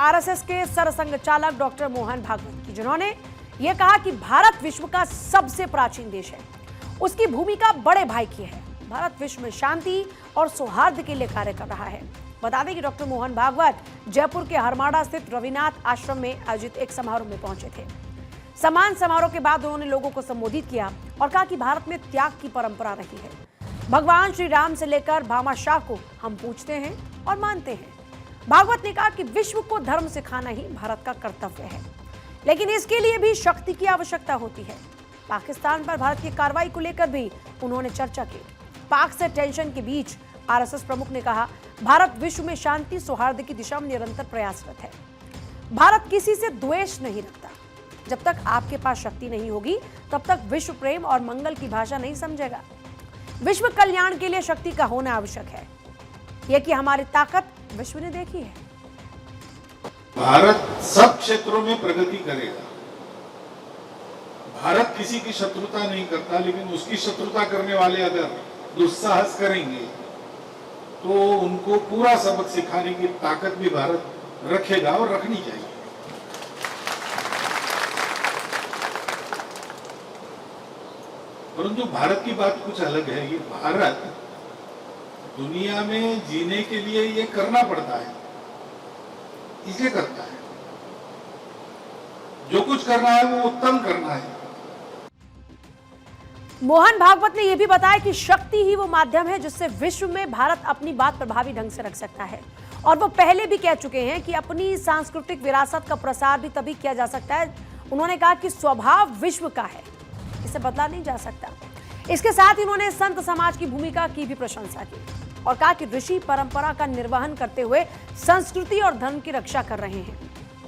RSS के सरसंघ चालक doctor Mohan Bhagwat की, जिन्होंने यह कहा कि भारत विश्व का सबसे प्राचीन देश है। उसकी भूमिका बड़े भाई की है। भारत विश्व में शांति और सौहार्द के लिए कार्य कर रहा है। बता दें कि डॉक्टर मोहन भागवत जयपुर के हरमाड़ा स्थित रविनाथ आश्रम में आयोजित एक समारोह में पहुंचे थे। सम्मान समारोह के बाद उन्होंने लोगों को संबोधित किया और कहा कि भारत में त्याग की परंपरा रही है। भगवान श्री राम से लेकर भामाशाह को हम पूछते हैं और मानते हैं। भागवत ने कहा कि विश्व को धर्म सिखाना ही भारत का कर्तव्य है, लेकिन इसके लिए भी शक्ति की आवश्यकता होती है। पाकिस्तान पर भारत की कार्रवाई को लेकर भी उन्होंने चर्चा की। पाक से टेंशन के बीच आरएसएस प्रमुख ने कहा, भारत विश्व में शांति सौहार्द की दिशा में निरंतर प्रयासरत है। भारत किसी से द्वेष नहीं रखता। जब तक आपके पास शक्ति नहीं होगी, तब तक विश्व प्रेम और मंगल की भाषा नहीं समझेगा। विश्व कल्याण के लिए शक्ति का होना आवश्यक है। यह कि हमारी ताकत विश्व ने देखी है। भारत सब क्षेत्रों में प्रगति करेगा। भारत किसी की शत्रुता नहीं करता, लेकिन उसकी शत्रुता करने वाले अगर दुस्साहस करेंगे तो उनको पूरा सबक सिखाने की ताकत भी भारत रखेगा और रखनी चाहिए। परंतु भारत की बात कुछ अलग है। ये भारत दुनिया में जीने के लिए ये करना पड़ता है, इसलिए करता है। जो कुछ करना है वो उत्तम करना है। मोहन भागवत ने यह भी बताया कि शक्ति ही वो माध्यम है जिससे विश्व में भारत अपनी बात प्रभावी ढंग से रख सकता है। और वो पहले भी कह चुके हैं कि अपनी सांस्कृतिक विरासत का प्रसार भी तभी किया जा सकता है। उन्होंने कहा कि स्वभाव विश्व का है, इसे बदला नहीं जा सकता। इसके साथ ही उन्होंने संत समाज की भूमिका की भी प्रशंसा की और कहा कि ऋषि परंपरा का निर्वहन करते हुए संस्कृति और धर्म की रक्षा कर रहे हैं।